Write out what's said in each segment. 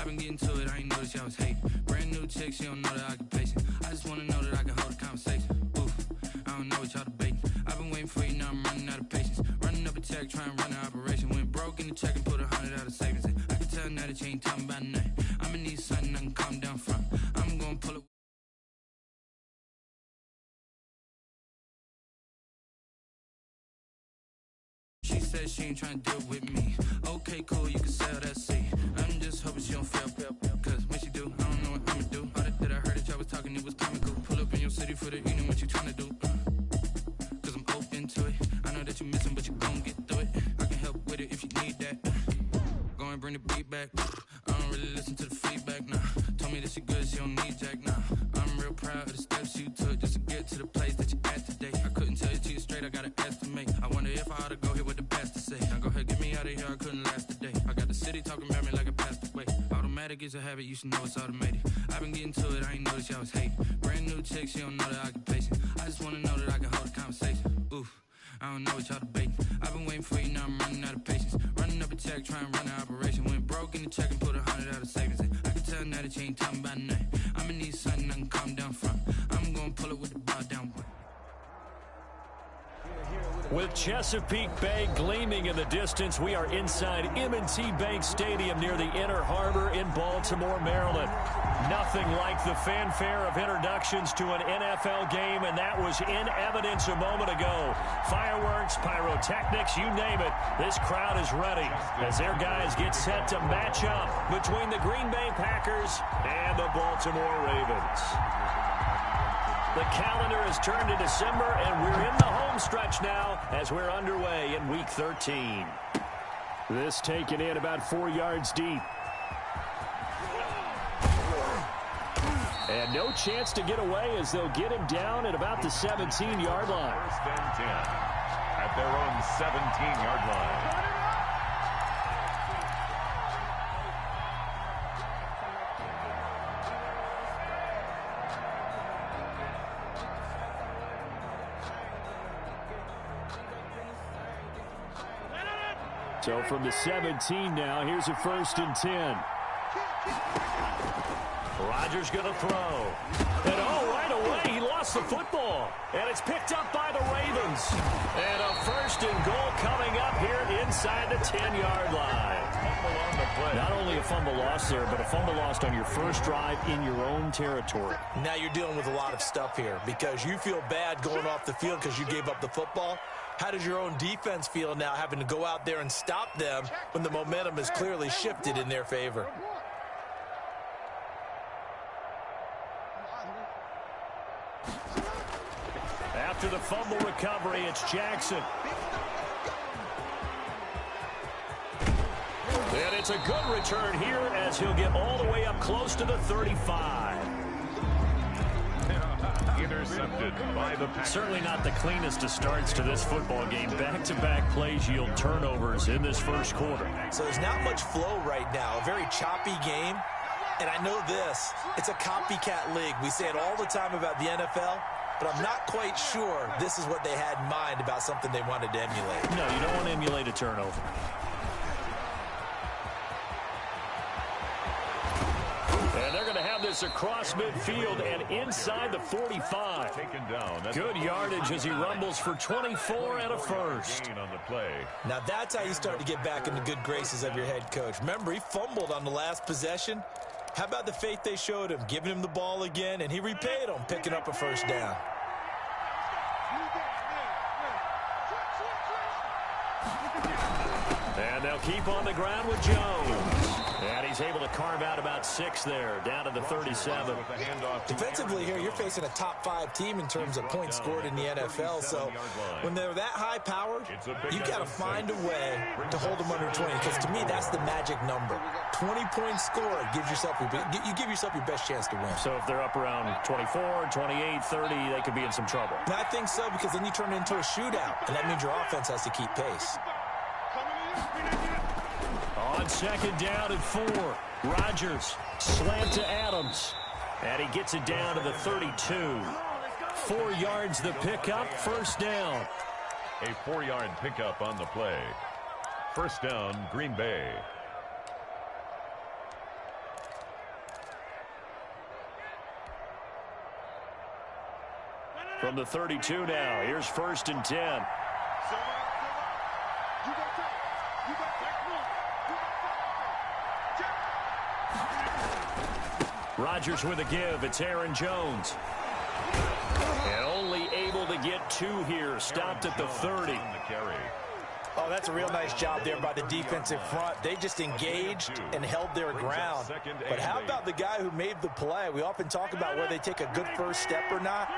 I've been getting to it, I ain't noticed y'all was hating. Brand new chick, she don't know that I can pace it. I just wanna know that I can hold a conversation. Oof, I don't know what y'all debating. I've been waiting for you, now I'm running out of patience. Running up a check, trying to run an operation. Went broke in the check and put 100 out of savings in. I can tell now that you ain't talking about nothing. I'ma need something I can calm down from. I'm gonna pull it. She said she ain't trying to deal with me. Okay, cool, you can sell that seat. I'm just hoping she don't fail. Cause when she do, I don't know what I'ma do. All that I heard that y'all was talking, it was comical. Pull up in your city for the evening, what you trying to do? Cause I'm open to it. I know that you missing, but you gon' get through it. I can help with it if you need that. Go and bring the beat back. I don't really listen to the feedback, nah. Told me that she good, she don't need jack, nah. I'm real proud of the steps you took just to get to the place that you at today. I couldn't tell you to you straight, I gotta estimate. I wonder if I ought to go here with the best to say. Now go ahead, get me out of here, I couldn't last a day. I got the city talking about me like I passed away. Automatic is a habit, you should know it's automated. I've been getting to it, I ain't noticed y'all was hating. Brand new chick, she don't know the occupation. I just wanna know that I can hold a conversation. Oof, I don't know what y'all debating. I've been waiting for you, now I'm running out of patience. Running up a check, trying to run an operation. Went broke in the check and put 100 out of savings in. I can tell now that you ain't talking about nothing. I'ma need something I can calm down from. I'm gonna pull it with the bar down. With Chesapeake Bay gleaming in the distance, we are inside M&T Bank Stadium near the Inner Harbor in Baltimore, Maryland. Nothing like the fanfare of introductions to an NFL game, and that was in evidence a moment ago. Fireworks, pyrotechnics, you name it. This crowd is ready as their guys get set to match up between the Green Bay Packers and the Baltimore Ravens. The calendar has turned to December, and we're in the home stretch now as we're underway in Week 13. This taken in about 4 yards deep. And no chance to get away as they'll get him down at about the 17-yard line. First and 10 at their own 17-yard line. So from the 17 now, here's a 1st and 10. Rodgers going to throw. And right away, he lost the football. And it's picked up by the Ravens. And a 1st and goal coming up here inside the 10-yard line. Fumble on the play. Not only a fumble loss there, but a fumble lost on your first drive in your own territory. Now you're dealing with a lot of stuff here because you feel bad going off the field because you gave up the football. How does your own defense feel now having to go out there and stop them when the momentum is clearly shifted in their favor? After the fumble recovery, it's Jackson. And it's a good return here as he'll get all the way up close to the 35. Intercepted by the Packers. Certainly not the cleanest of starts to this football game. Back-to-back plays yield turnovers in this first quarter. So there's not much flow right now. A very choppy game. And I know this. It's a copycat league. We say it all the time about the NFL. But I'm not quite sure this is what they had in mind about something they wanted to emulate. No, you don't want to emulate a turnover. And they're going to have this across midfield and inside the 45. Taken down. Good yardage as he rumbles for 24 and a 1st. On the play. Now that's how you start to get back in the good graces of your head coach. Remember, he fumbled on the last possession. How about the faith they showed him, giving him the ball again, and he repaid them, picking up a 1st down. And they'll keep on the ground with Jones. And he's able to carve out about 6 there, down to the 37. Defensively here, you're facing a top 5 team in terms of points scored in the NFL. So when they're that high powered, you got to find a way to hold them under 20. Because to me, that's the magic number. 20 points scored gives yourself you give yourself your best chance to win. So if they're up around 24, 28, 30, they could be in some trouble. And I think so, because then you turn it into a shootout, and that means your offense has to keep pace. On 2nd down and 4, Rodgers slant to Adams, and he gets it down to the 32. 4 yards the pickup, 1st down. A 4-yard pickup on the play. 1st down, Green Bay. From the 32 now, here's 1st and 10. Rodgers with a give. It's Aaron Jones. And only able to get 2 here. Stopped at the 30. Oh, that's a real nice job there by the defensive front. They just engaged and held their ground. But how about the guy who made the play? We often talk about whether they take a good first step or not.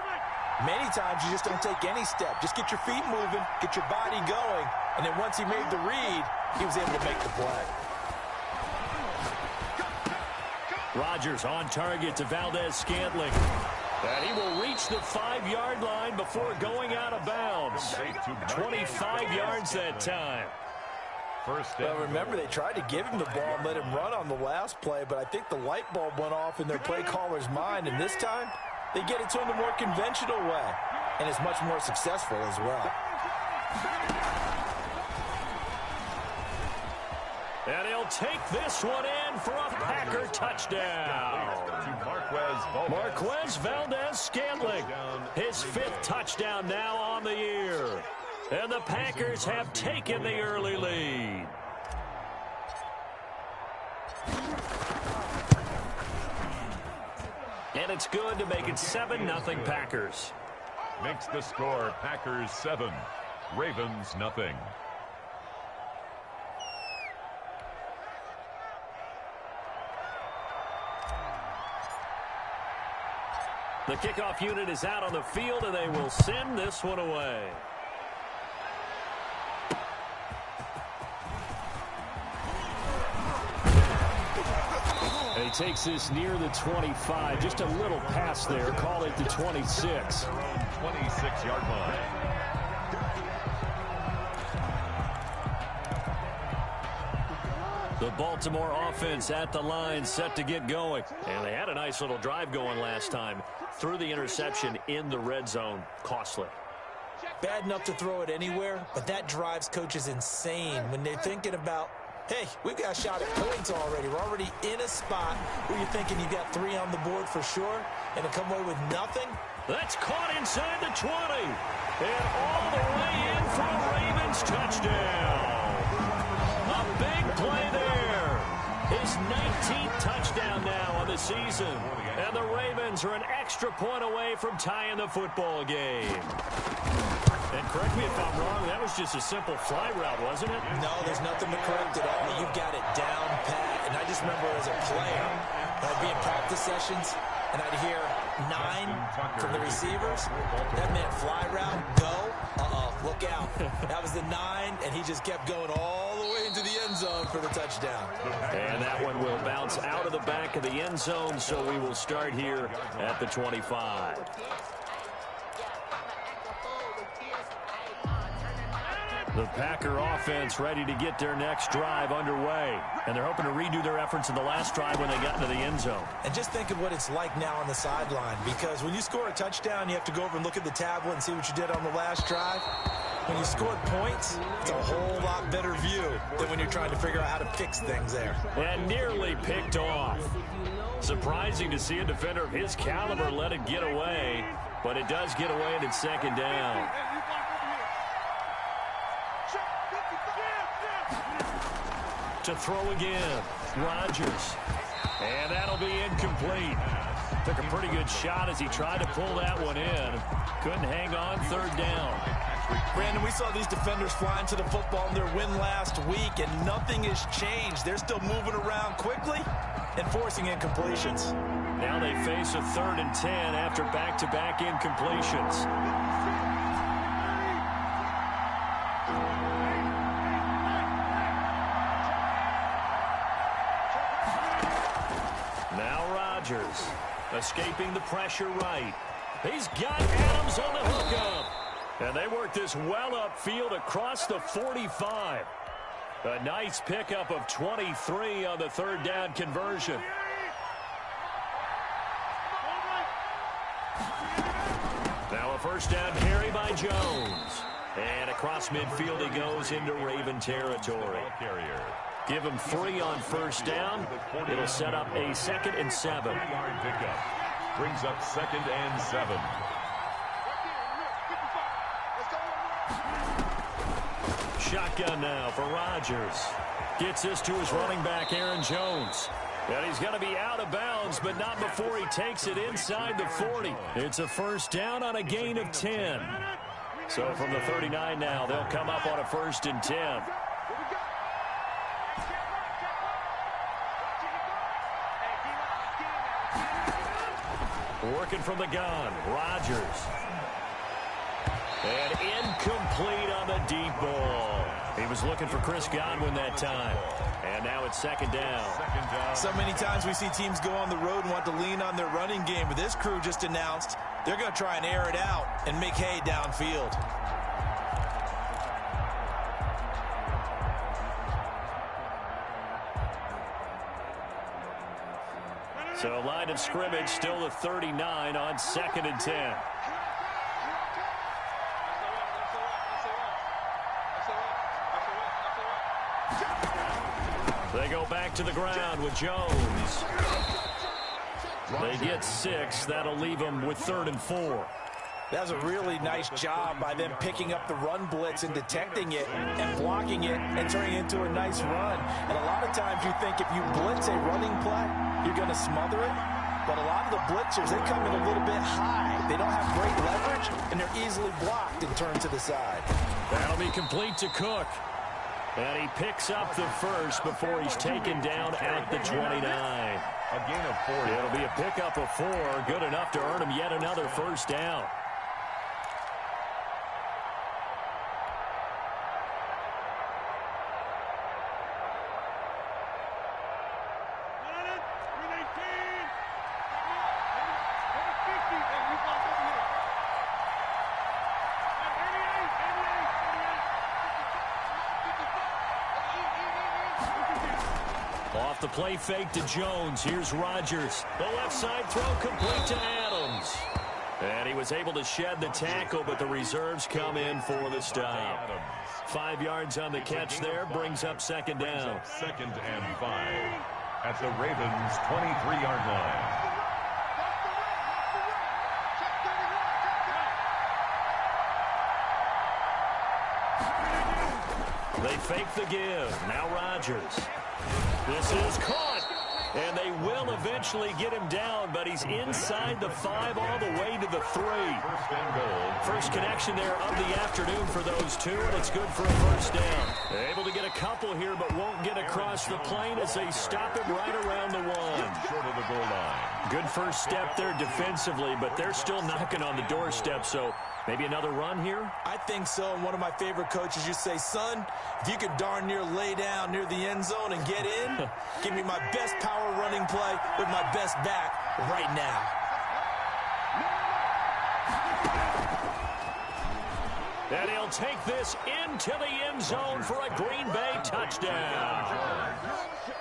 Many times you just don't take any step. Just get your feet moving, get your body going, and then once he made the read, he was able to make the play. Rodgers on target to Valdez-Scantling. And he will reach the 5-yard line before going out of bounds. 25 yards that time. Well, remember, they tried to give him the ball and let him run on the last play, but I think the light bulb went off in their play caller's mind, and this time they get it to him the more conventional way, and it's much more successful as well. And he'll take this one in for a Packer touchdown. Marquez Valdez-Scantling, his 5th touchdown now on the year. And the Packers have taken the early lead. And it's good to make it 7-0 Packers. Makes the score Packers 7, Ravens nothing. The kickoff unit is out on the field, and they will send this one away. And he takes this near the 25. Just a little pass there. Call it the 26. Their own 26-yard line. The Baltimore offense at the line, set to get going. And they had a nice little drive going last time. Threw the interception in the red zone. Costly. Bad enough to throw it anywhere, but that drives coaches insane when they're thinking about, hey, we've got a shot at points already. We're already in a spot where you're thinking you got 3 on the board for sure, and to come away with nothing. That's caught inside the 20. And all the way in for a Ravens touchdown. A big play there. His 19th touchdown now on the season. And the Ravens are an extra point away from tying the football game. And correct me if I'm wrong, that was just a simple fly route, wasn't it? No, there's nothing to correct at all. You've got it down pat. And I just remember as a player, I'd be in practice sessions, and I'd hear 9 from the receivers. That meant fly route, go. Look out. That was the 9, and he just kept going all the way into the end zone for the touchdown. And that one will bounce out of the back of the end zone, so we will start here at the 25. The Packer offense ready to get their next drive underway. And they're hoping to redo their efforts in the last drive when they got into the end zone. And just think of what it's like now on the sideline, because when you score a touchdown, you have to go over and look at the tablet and see what you did on the last drive. When you scored points, it's a whole lot better view than when you're trying to figure out how to fix things there. And nearly picked off. Surprising to see a defender of his caliber let it get away, but it does get away and it's 2nd down. To throw again, Rodgers. And that'll be incomplete. Took a pretty good shot as he tried to pull that one in. Couldn't hang on, 3rd down. Brandon, we saw these defenders flying to the football in their win last week, and nothing has changed. They're still moving around quickly and forcing incompletions. Now they face a 3rd and 10 after back-to-back incompletions. Rodgers escaping the pressure right. He's got Adams on the hookup. And they work this well upfield across the 45. A nice pickup of 23 on the 3rd down conversion. Now a 1st down carry by Jones. And across midfield he goes into Raven territory. Give him 3 on 1st down. It'll set up a 2nd and 7. Brings up 2nd and 7. Shotgun now for Rodgers. Gets this to his running back, Aaron Jones. And he's going to be out of bounds, but not before he takes it inside the 40. It's a first down on a gain of 10. So from the 39 now, they'll come up on a 1st and 10. Working from the gun, Rodgers. And incomplete on the deep ball. He was looking for Chris Godwin that time. And now it's 2nd down. So many times we see teams go on the road and want to lean on their running game, but this crew just announced they're going to try and air it out and make hay downfield. So line of scrimmage still the 39 on 2nd and 10. They go back to the ground with Jones. They get 6. That'll leave them with 3rd and 4. That was a really nice job by them picking up the run blitz and detecting it and blocking it and turning it into a nice run. And a lot of times you think if you blitz a running play, you're going to smother it. But a lot of the blitzers, they come in a little bit high. They don't have great leverage, and they're easily blocked and turned to the side. That'll be complete to Cook. And he picks up the first before he's taken down at the 29. A gain of 4. It'll be a pickup of 4. Good enough to earn him yet another first down. Off the play fake to Jones. Here's Rodgers. The left side throw complete to Adams. And he was able to shed the tackle, but the reserves come in for the stop. 5 yards on the catch there, brings up 2nd down. 2nd and 5 at the Ravens' 23-yard line. They fake the give. Now Rodgers. This is caught. And they will eventually get him down, but he's inside the 5 all the way to the 3. First and goal. First connection there of the afternoon for those two, and it's good for a first down. Able to get a couple here, but won't get across the plane as they stop him right around the 1. Short of the goal line. Good first step there defensively, but they're still knocking on the doorstep, so maybe another run here? I think so. And one of my favorite coaches used to say, son, if you can darn near lay down near the end zone and get in, give me my best power running play with my best back right now. And he'll take this into the end zone for a Green Bay touchdown.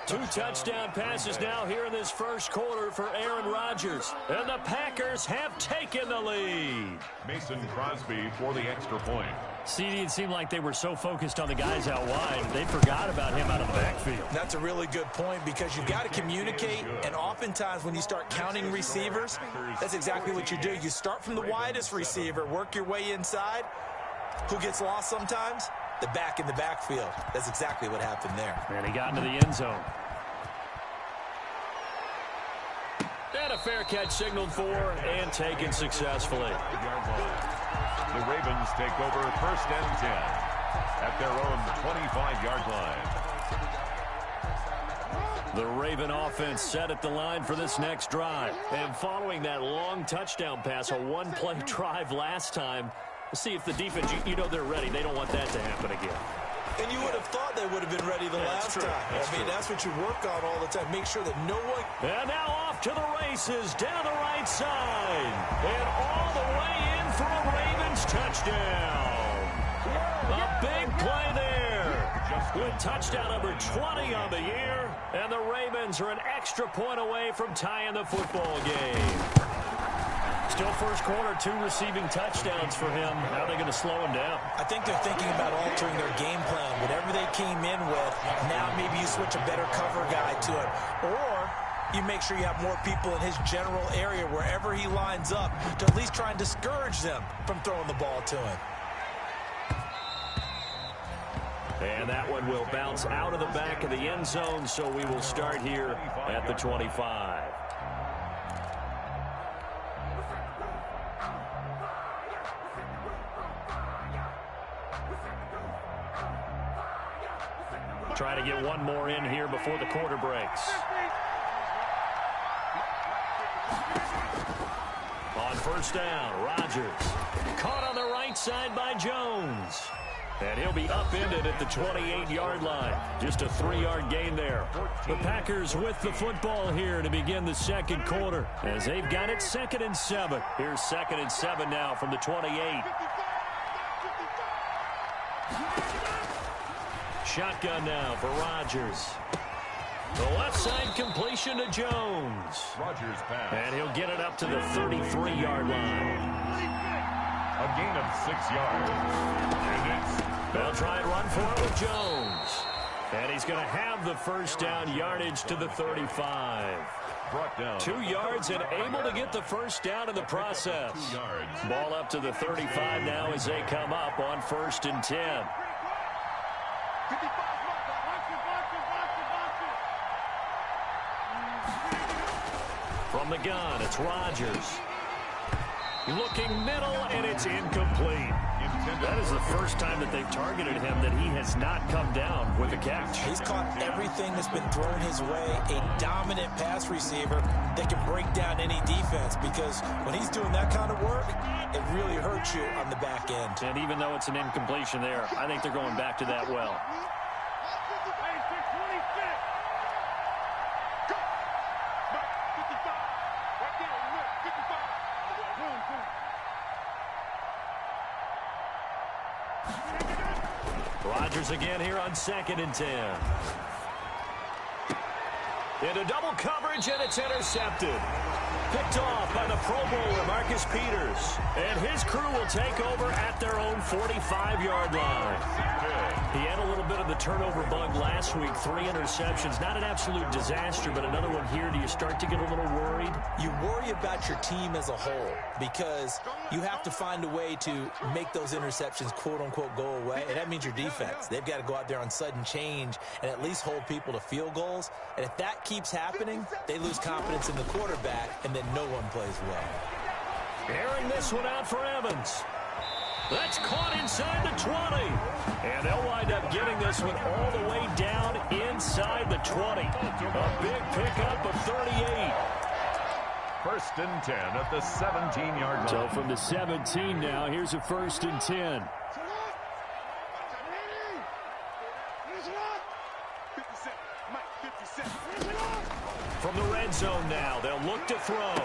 2 touchdown passes now here in this first quarter for Aaron Rodgers. And the Packers have taken the lead. Mason Crosby for the extra point. CD, it seemed like they were so focused on the guys out wide, they forgot about him out of the backfield. That's a really good point because you've got to communicate, and oftentimes when you start counting receivers, that's exactly what you do. You start from the widest receiver, work your way inside. Who gets lost sometimes? The back in the backfield. That's exactly what happened there. And he got into the end zone. And a fair catch signaled for and taken successfully. The Ravens take over 1st and 10 at their own 25-yard line. The Raven offense set at the line for this next drive. And following that long touchdown pass, a one-play drive last time, we'll see if the defense, you know they're ready. They don't want that to happen again. And you would have thought they would have been ready the last time. That's what you work on all the time. Make sure that no one... And now off to the races, down the right side. And all the way in for a Ravens touchdown. A big play there. With touchdown number 20 on the year. And the Ravens are an extra point away from tying the football game. Still first quarter, 2 receiving touchdowns for him. How are they going to slow him down? I think they're thinking about altering their game plan. Whatever they came in with, now maybe you switch a better cover guy to it. Or you make sure you have more people in his general area wherever he lines up to at least try and discourage them from throwing the ball to him. And that one will bounce out of the back of the end zone, so we will start here at the 25. Trying to get one more in here before the quarter breaks. On first down, Rodgers. Caught on the right side by Jones. And he'll be upended at the 28-yard line. Just a 3-yard gain there. The Packers with the football here to begin the second quarter, as they've got it 2nd and 7. Here's 2nd and 7 now from the 28. Shotgun now for Rodgers. The left side completion to Jones. Rodgers pass. And he'll get it up to the 33-yard line. A gain of 6 yards. They'll try and run for it with Jones. And he's going to have the first down yardage to the 35. Brought down. 2 yards and able to get the first down in the process. 2 yards. Ball up to the 35 now as they come up on 1st and 10. From the gun, it's Rodgers. Looking middle, and it's incomplete. That is the first time that they've targeted him that he has not come down with a catch. He's caught everything that's been thrown his way. A dominant pass receiver that can break down any defense, because when he's doing that kind of work, it really hurts you on the back end. And even though it's an incompletion there, I think they're going back to that well. Rodgers again here on 2nd and 10. Into double coverage, and it's intercepted. Picked off by the Pro Bowler, Marcus Peters. And his crew will take over at their own 45-yard line. He had a little bit of the turnover bug last week, 3 interceptions. Not an absolute disaster, but another one here. Do you start to get a little worried? You worry about your team as a whole, because you have to find a way to make those interceptions, quote-unquote, go away. And that means your defense. They've got to go out there on sudden change and at least hold people to field goals. And if that keeps happening, they lose confidence in the quarterback, and then no one plays well. Airing this one out for Evans. That's caught inside the 20. And they'll wind up getting this one all the way down inside the 20. A big pickup of 38. 1st and 10 at the 17-yard line. So from the 17 now, here's a 1st and 10. From the red zone now, they'll look to throw.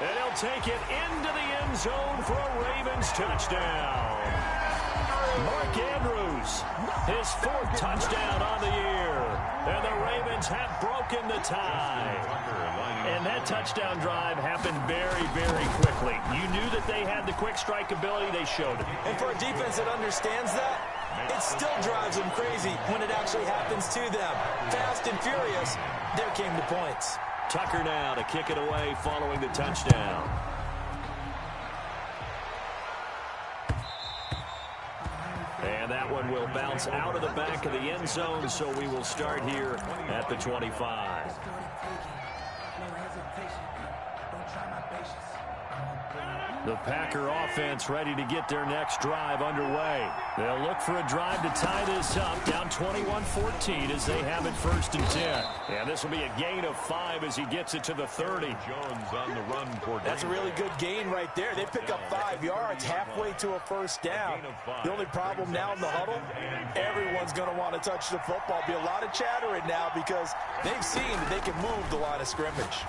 And he'll take it into the end zone for a Ravens touchdown. Mark Andrews, his 4th touchdown on the year. And the Ravens have broken the tie. And that touchdown drive happened very, very quickly. You knew that they had the quick strike ability. They showed it. And for a defense that understands that, it still drives them crazy when it actually happens to them. Fast and furious, there came the points. Tucker now to kick it away following the touchdown. And that one will bounce out of the back of the end zone, so we will start here at the 25. The Packer offense ready to get their next drive underway. They'll look for a drive to tie this up, down 21-14 as they have it 1st and 10. And this will be a gain of 5 as he gets it to the 30. Jones on the run for That's a really good gain right there. They pick up 5 yards halfway to a first down. The only problem now in the huddle, everyone's going to want to touch the football. Be a lot of chattering now because they've seen that they can move the line of scrimmage.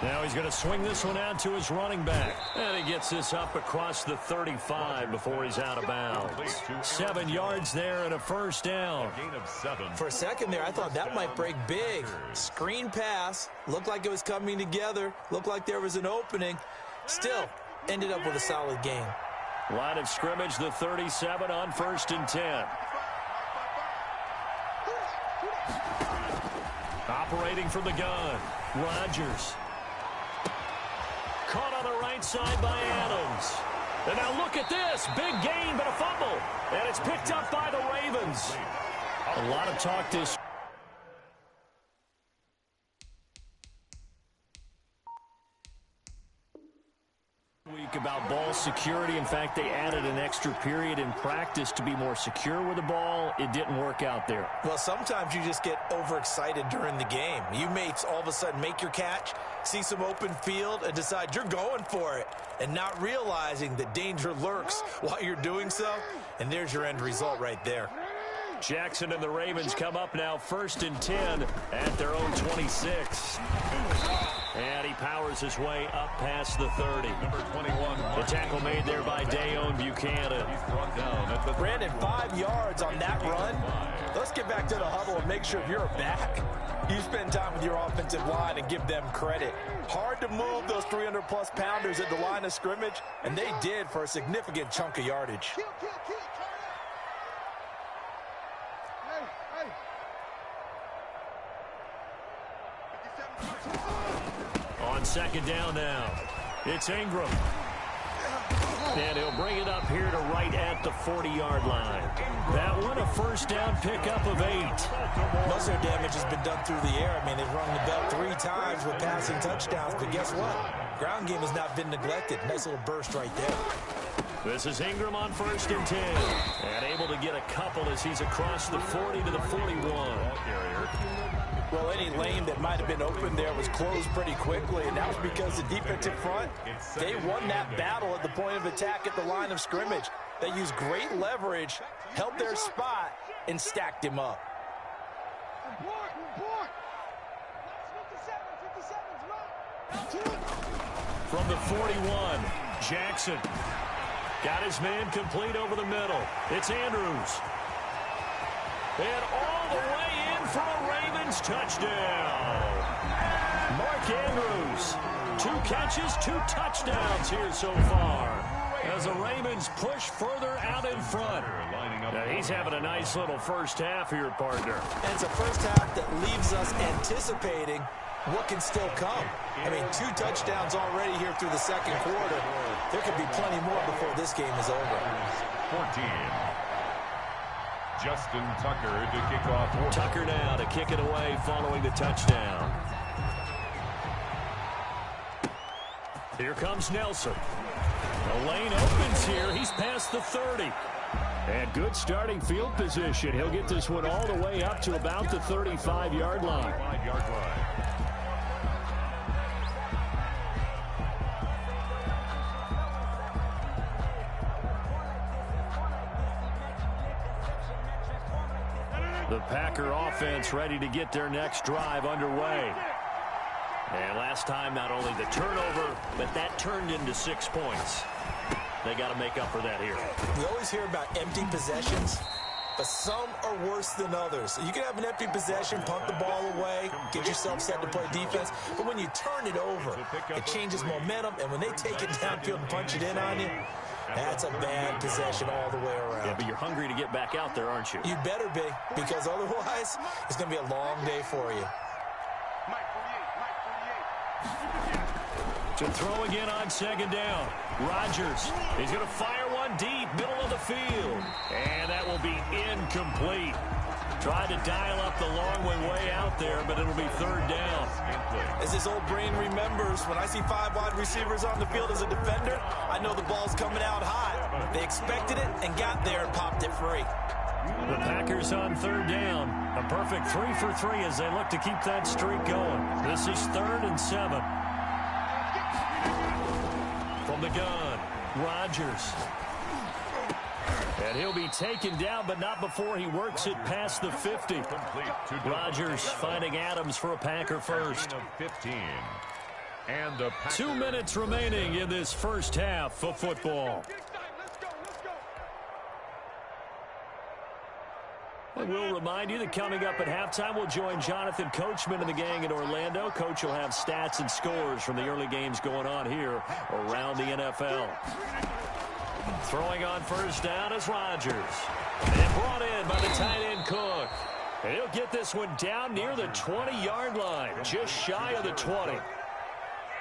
Now he's going to swing this one out to his running back. And he gets this up across the 35 before he's out of bounds. 7 yards there and a first down. Gain of 7. For a second there, I thought that might break big. Screen pass. Looked like it was coming together. Looked like there was an opening. Still, ended up with a solid gain. Line of scrimmage, the 37 on 1st and 10. Operating from the gun, Rodgers. Caught on the right side by Adams. And now look at this. Big gain, but a fumble. And it's picked up by the Ravens. A lot of talk this week about ball security. In fact, they added an extra period in practice to be more secure with the ball. It didn't work out there. Well, sometimes you just get overexcited during the game. You may all of a sudden make your catch, see some open field, and decide you're going for it, and not realizing that danger lurks while you're doing so. And there's your end result right there. Jackson and the Ravens come up now 1st and 10 at their own 26. And he powers his way up past the 30. Number 21. The tackle made there by Dayon Buchanan. He's brought down at the Brandon, 5 yards on that run. Let's get back to the huddle and make sure if you're a back, you spend time with your offensive line and give them credit. Hard to move those 300-plus pounders at the line of scrimmage, and they did for a significant chunk of yardage. On 2nd down now, it's Ingram. And he'll bring it up here to right at the 40-yard line. That one, a 1st down pickup of 8. Most of their damage has been done through the air. I mean, they've rung the bell 3 times with passing touchdowns, but guess what? Ground game has not been neglected. Nice little burst right there. This is Ingram on 1st and 10. And able to get a couple as he's across the 40 to the 41. Well, any lane that might have been open there was closed pretty quickly, and that was because the defensive front, they won that battle at the point of attack at the line of scrimmage. They used great leverage, held their spot, and stacked him up. From the 41, Jackson. Got his man complete over the middle. It's Andrews. And all the way in for a Ravens touchdown. Mark Andrews, 2 catches, 2 touchdowns here so far. As the Ravens push further out in front. Now he's having a nice little first half here, partner. And it's a first half that leaves us anticipating what can still come. I mean, 2 touchdowns already here through the 2nd quarter. There could be plenty more before this game is over. 14. Justin Tucker to kick off. Tucker now to kick it away following the touchdown. Here comes Nelson. The lane opens here. He's past the 30. And good starting field position. He'll get this one all the way up to about the 35-yard line. 5-yard line. The Packer offense ready to get their next drive underway. And last time, not only the turnover, but that turned into 6 points. They got to make up for that here. We always hear about empty possessions, but some are worse than others. You can have an empty possession, punt the ball away, get yourself set to play defense, but when you turn it over, it changes momentum, and when they take it downfield and punch it in on you, that's a bad possession all the way around. Yeah, but you're hungry to get back out there, aren't you? You better be, because otherwise, it's going to be a long day for you. To throw again on 2nd down. Rodgers, he's going to fire one deep, middle of the field. And that will be incomplete. Tried to dial up the long way out there, but it'll be 3rd down. As this old brain remembers, when I see 5 wide receivers on the field as a defender, I know the ball's coming out hot. They expected it and got there and popped it free. The Packers on 3rd down. A perfect 3 for 3 as they look to keep that streak going. This is 3rd and 7. From the gun, Rodgers. And he'll be taken down, but not before he works it past the 50. Rodgers finding Adams for a Packer first. 15. And the 2 minutes remaining in this first half of football. And we'll remind you that coming up at halftime, we'll join Jonathan Coachman and the gang in Orlando. Coach will have stats and scores from the early games going on here around the NFL. Throwing on 1st down is Rodgers. And brought in by the tight end Cook. And he'll get this one down near the 20-yard line, just shy of the 20.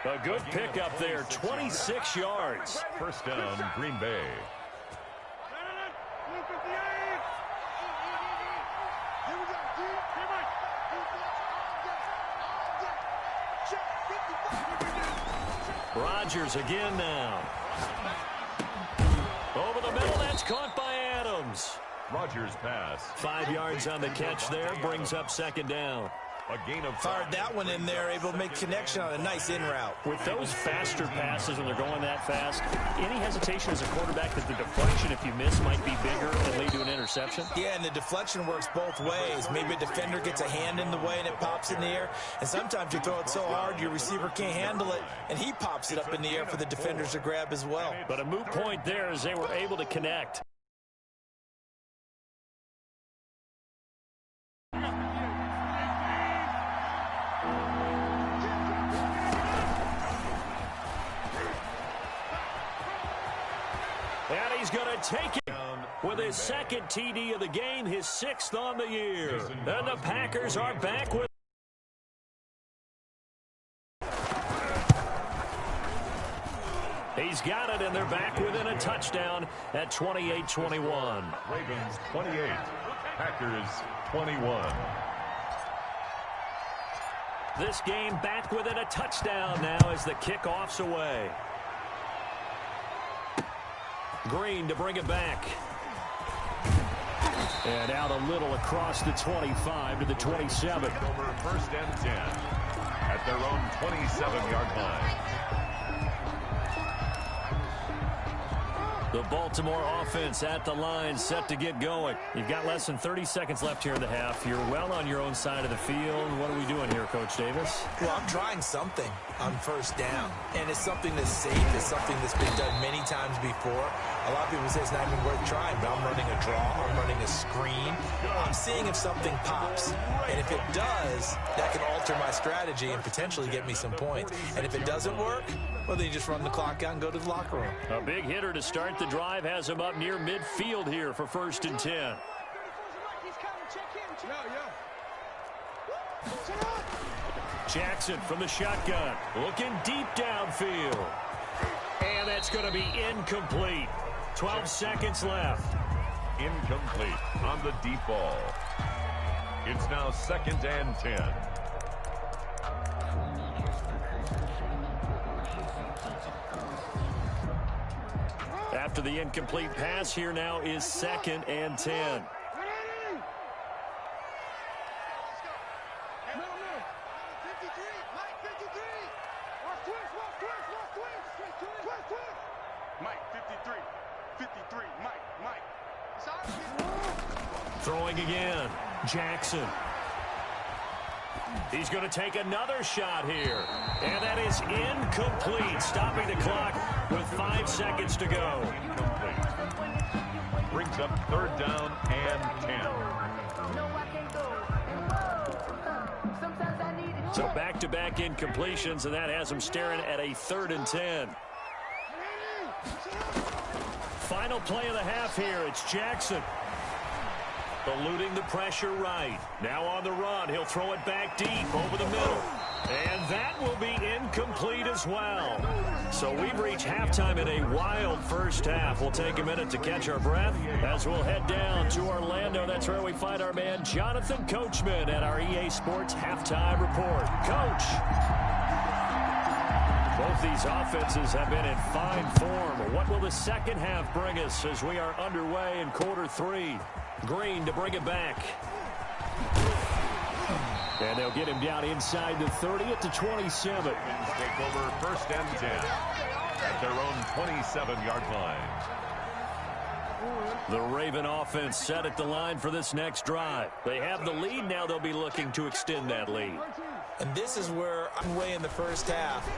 A good pickup there, 26 yards. First down, Green Bay. Rodgers again now. Over the middle, that's caught by Adams. Rodgers pass. 5 yards on the catch there, brings up second down. A gain of fired that one in there, able to make connection on a nice in route. With those faster passes when they're going that fast, any hesitation as a quarterback that the deflection, if you miss, might be bigger and lead to an interception? Yeah, and the deflection works both ways. Maybe a defender gets a hand in the way and it pops in the air. And sometimes you throw it so hard your receiver can't handle it, and he pops it up in the air for the defenders to grab as well. But a moot point there as they were able to connect. And he's going to take it with his second TD of the game, his 6th on the year. And the Packers are back with... He's got it, and they're back within a touchdown at 28-21. Ravens 28, Packers 21. This game back within a touchdown now as the kickoff's away. Green to bring it back. And out a little across the 25 to the 27. Over first and 10 at their own 27-yard line. The Baltimore offense at the line, set to get going. You've got less than 30 seconds left here in the half. You're well on your own side of the field. What are we doing here, Coach Davis? Well, I'm trying something on first down, and it's something that's safe. It's something that's been done many times before. A lot of people say it's not even worth trying, but I'm running a draw. I'm running a screen. I'm seeing if something pops, and if it does, that can alter my strategy and potentially get me some points. And if it doesn't work, well, then you just run the clock out and go to the locker room. A big hitter to start the drive has him up near midfield here for first and 10. Jackson from the shotgun, looking deep downfield. And that's going to be incomplete. 12 seconds left. Incomplete on the deep ball. It's now 2nd and 10. After the incomplete pass, here now is 2nd and 10. Throwing again, Jackson. He's going to take another shot here. And that is incomplete, stopping the clock with 5 seconds to go. Incomplete. Brings up 3rd down and 10. So back-to-back incompletions, and that has him staring at a 3rd and 10. Final play of the half here. It's Jackson. Eluding the pressure right. Now on the run. He'll throw it back deep over the middle. And that will be incomplete as well. So we've reached halftime in a wild first half. We'll take a minute to catch our breath as we'll head down to Orlando. That's where we find our man Jonathan Coachman at our EA Sports Halftime Report. Coach. Both these offenses have been in fine form. What will the second half bring us as we are underway in quarter 3? Green to bring it back. And they'll get him down inside the 30 at the 27. Take over first and 10 at their own 27-yard line. The Raven offense set at the line for this next drive. They have the lead. Now they'll be looking to extend that lead. And this is where I'm way in the first half,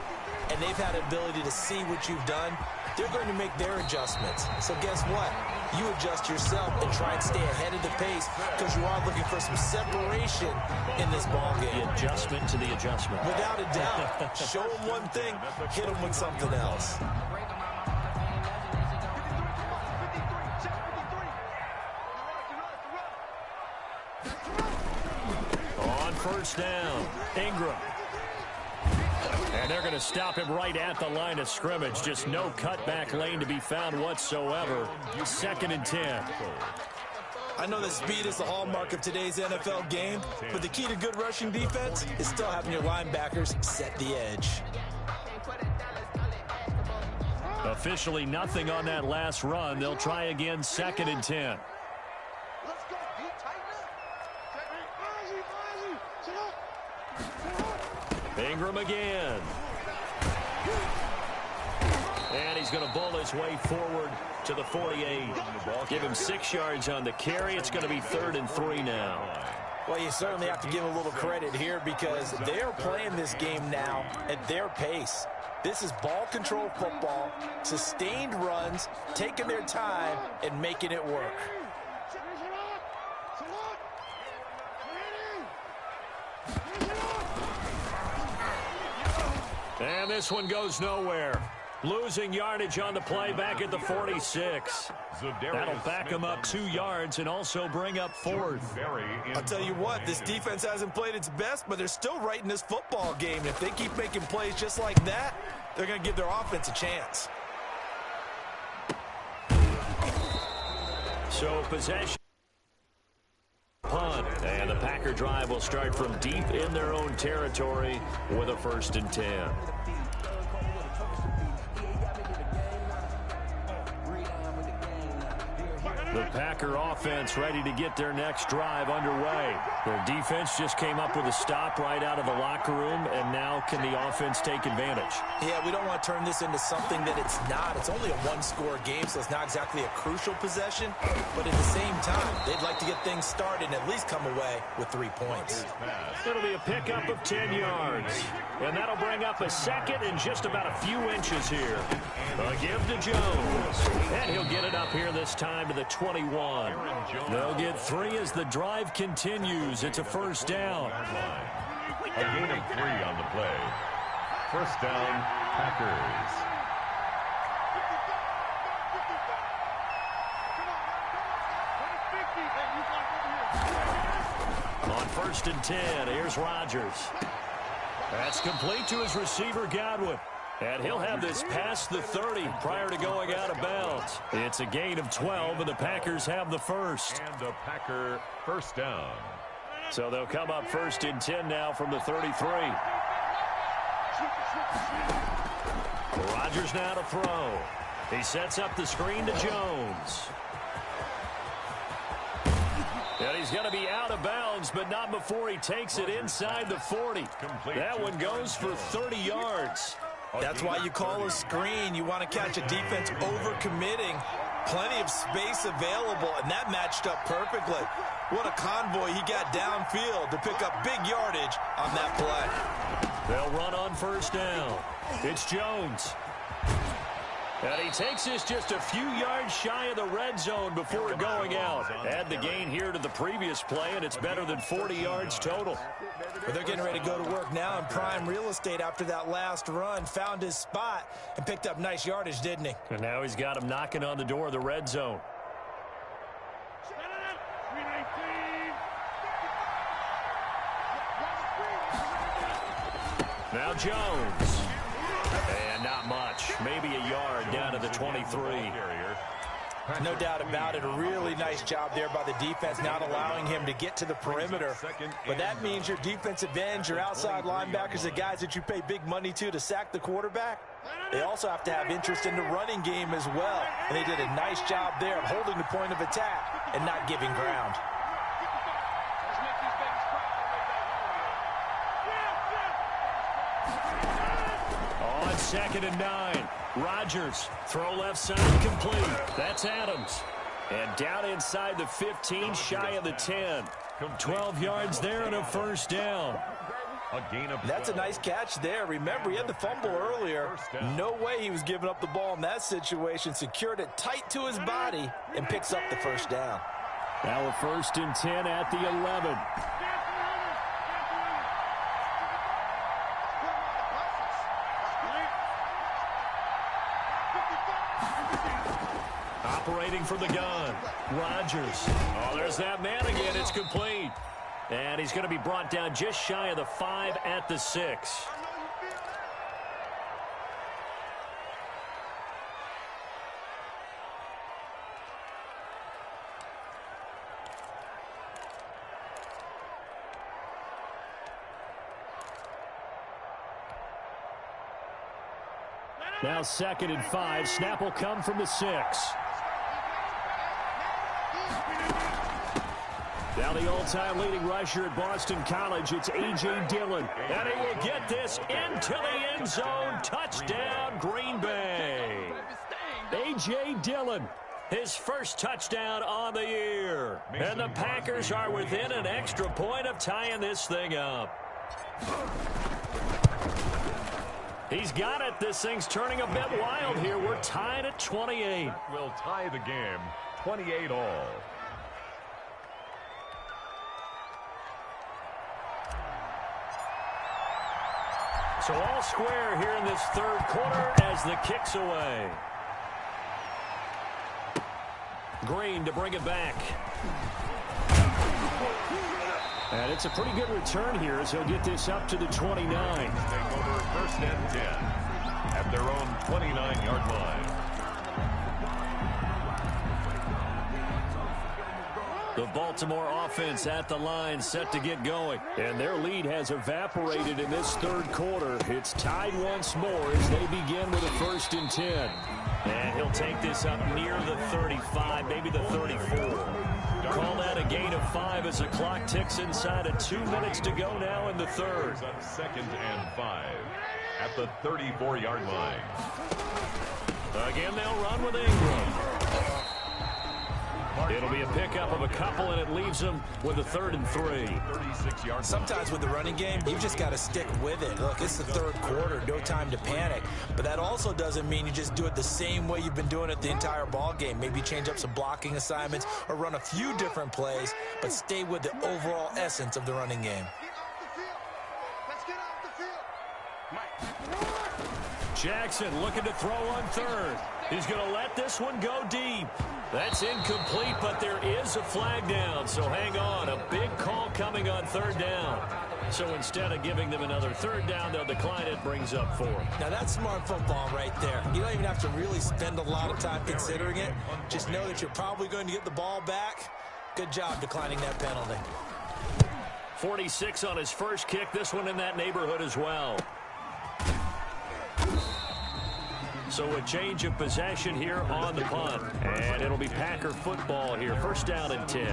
and they've had the ability to see what you've done. They're going to make their adjustments. So guess what? You adjust yourself and try and stay ahead of the pace because you are looking for some separation in this ball game. The adjustment to the adjustment. Without a doubt. Show them one thing, hit them with something else. On first down, Ingram. And And they're going to stop him right at the line of scrimmage. Just no cutback lane to be found whatsoever. 2nd and 10. I know that speed is the hallmark of today's NFL game, but the key to good rushing defense is still having your linebackers set the edge. Officially nothing on that last run. They'll try again, 2nd and 10. Ingram again. And he's going to bowl his way forward to the 48. Give him 6 yards on the carry. It's going to be 3rd and 3 now. Well, you certainly have to give a little credit here because they're playing this game now at their pace. This is ball control football, sustained runs, taking their time and making it work. And this one goes nowhere. Losing yardage on the play back at the 46. That'll back him up 2 yards and also bring up 4th. I'll tell you what, this defense hasn't played its best, but they're still right in this football game. If they keep making plays just like that, they're going to give their offense a chance. So possession. Punt. And the Packer drive will start from deep in their own territory with a 1st and 10. The Packer offense ready to get their next drive underway. Their defense just came up with a stop right out of the locker room, and now can the offense take advantage? Yeah, we don't want to turn this into something that it's not. It's only a one-score game, so it's not exactly a crucial possession. But at the same time, they'd like to get things started and at least come away with 3 points. It'll be a pickup of 10 yards. And that'll bring up a 2nd and just about a few inches here. A give to Jones. And he'll get it up here this time to the 21. They'll get 3 as the drive continues. It's a 1st down. A gain of 3 on the play. 1st down, Packers. On 1st and 10, here's Rodgers. That's complete to his receiver, Godwin. And he'll have this past the 30 prior to going out of bounds. It's a gain of 12, and the Packers have the 1st. And a Packer 1st down. So they'll come up 1st and 10 now from the 33. Rodgers now to throw. He sets up the screen to Jones. And he's going to be out of bounds, but not before he takes it inside the 40. That one goes for 30 yards. That's why you call a screen. You want to catch a defense over-committing. Plenty of space available, and that matched up perfectly. What a convoy he got downfield to pick up big yardage on that play. They'll run on 1st down. It's Jones. And he takes this just a few yards shy of the red zone before going out. Add the gain here to the previous play, and it's better than 40 yards total. But they're getting ready to go to work now in prime real estate after that last run. Found his spot and picked up nice yardage, didn't he? And now he's got him knocking on the door of the red zone. Now Jones. And not much. Maybe a yard down to the 23. No doubt about it. A really nice job there by the defense, not allowing him to get to the perimeter. But that means your defensive ends, your outside linebackers, the guys that you pay big money to sack the quarterback, they also have to have interest in the running game as well. And they did a nice job there of holding the point of attack and not giving ground. On 2nd and 9. Rodgers, throw left side complete. That's Adams. And down inside the 15, shy of the 10. 12 yards there and a 1st down. That's a nice catch there. Remember, he had the fumble earlier. No way he was giving up the ball in that situation. Secured it tight to his body and picks up the 1st down. Now a 1st and 10 at the 11. Operating from the gun. Rodgers. Oh, there's that man again. It's complete. And he's going to be brought down just shy of the 5 at the 6. Now 2nd and 5. Snap will come from the 6. Now the all-time leading rusher at Boston College, it's A.J. Dillon. And he will get this into the end zone. Touchdown, Green Bay. A.J. Dillon, his first touchdown on the year. And the Packers are within an extra point of tying this thing up. He's got it. This thing's turning a bit wild here. We're tied at 28. Will tie the game, 28 all. So all square here in this third quarter as the kick's away. Green to bring it back. And it's a pretty good return here as he'll get this up to the 29. Take over 1st and 10 at their own 29-yard line. The Baltimore offense at the line set to get going. And their lead has evaporated in this third quarter. It's tied once more as they begin with a 1st and 10. And he'll take this up near the 35, maybe the 34. Call that a gain of 5 as the clock ticks inside of 2 minutes to go now in the third. 2nd and 5 at the 34-yard line. Again, they'll run with Ingram. It'll be a pickup of a couple, and it leaves them with a 3rd and 3. 36-yard. Sometimes with the running game, you just got to stick with it. Look, it's the third quarter, no time to panic. But that also doesn't mean you just do it the same way you've been doing it the entire ball game. Maybe change up some blocking assignments or run a few different plays, but stay with the overall essence of the running game. Jackson looking to throw on 3rd. He's going to let this one go deep. That's incomplete, but there is a flag down, so hang on. A big call coming on 3rd down. So instead of giving them another 3rd down, they'll decline it, brings up 4. Now that's smart football right there. You don't even have to really spend a lot of time considering it. Just know that you're probably going to get the ball back. Good job declining that penalty. 46 on his first kick. This one in that neighborhood as well. So a change of possession here on the punt. And it'll be Packer football here. 1st down and 10.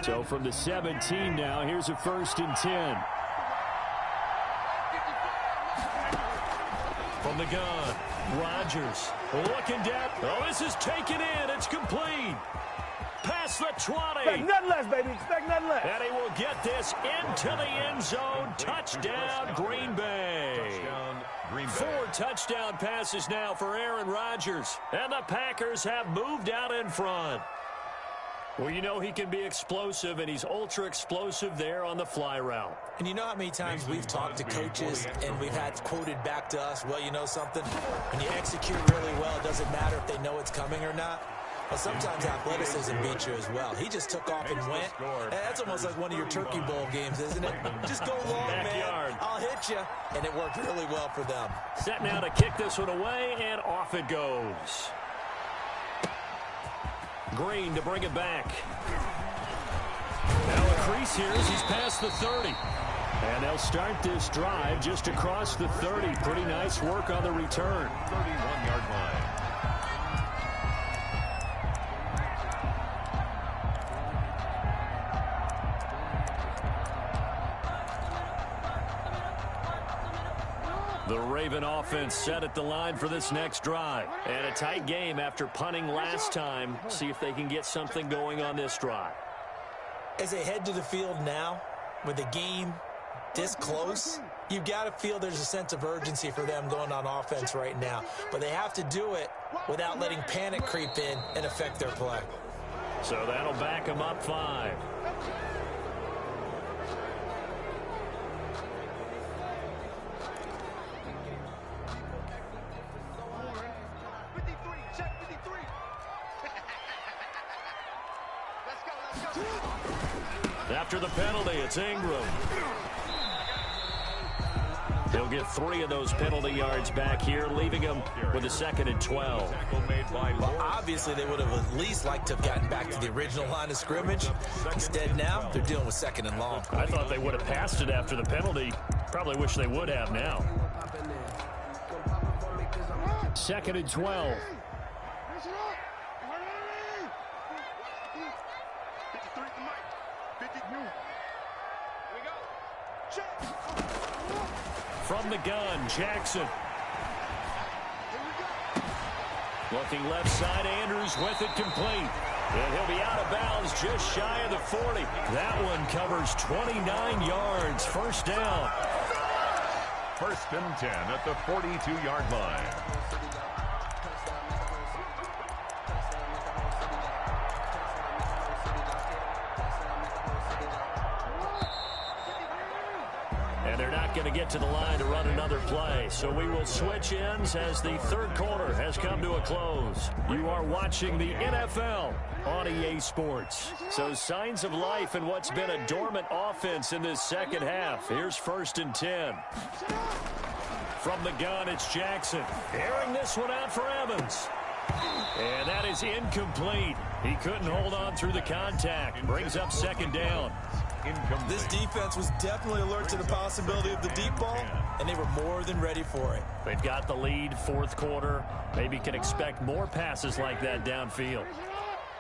So from the 17 now, here's a 1st and 10. From the gun, Rodgers looking down. Oh, this is taken in. It's complete. Past the 20. Expect nothing less, baby. Expect nothing less. And he will get this into the end zone. Touchdown, Green Bay. Touchdown, Green Bay. 4 touchdown passes now for Aaron Rodgers. And the Packers have moved out in front. Well, you know he can be explosive, and he's ultra-explosive there on the fly route. And you know how many times we've talked to coaches and we've had quoted back to us, well, you know something? When you execute really well, it doesn't matter if they know it's coming or not. Well, sometimes athleticism beats you as well. He just took off and went. And that's almost like one of your Turkey Bowl games, isn't it? Just go long, Backyard. man. I'll hit you. And it worked really well for them. Set now to kick this one away, and off it goes. Green to bring it back. Now a crease here as he's past the 30. And they'll start this drive just across the 30. Pretty nice work on the return. 31-yard line. The Raven offense set at the line for this next drive. And a tight game after punting last time. See if they can get something going on this drive. As they head to the field now, with the game this close, you've got to feel there's a sense of urgency for them going on offense right now. But they have to do it without letting panic creep in and affect their play. So that'll back them up 5. After the penalty, it's Ingram. He'll get 3 of those penalty yards back here, leaving him with a 2nd and 12. Well, obviously, they would have at least liked to have gotten back to the original line of scrimmage. Instead, now, they're dealing with 2nd and long. I thought they would have passed it after the penalty. Probably wish they would have now. 2nd and 12. From the gun, Jackson. Looking left side, Andrews with it complete. And he'll be out of bounds just shy of the 40. That one covers 29 yards. First down. 1st and 10 at the 42-yard line. They're not going to get to the line to run another play. So we will switch ends as the 3rd quarter has come to a close. You are watching the NFL on EA Sports. So signs of life in what's been a dormant offense in this 2nd half. Here's 1st and 10. From the gun, it's Jackson. Airing this one out for Evans. And that is incomplete. He couldn't hold on through the contact. Brings up 2nd down. This defense was definitely alert to the possibility of the deep ball, and they were more than ready for it. They've got the lead, 4th quarter. Maybe can expect more passes like that downfield.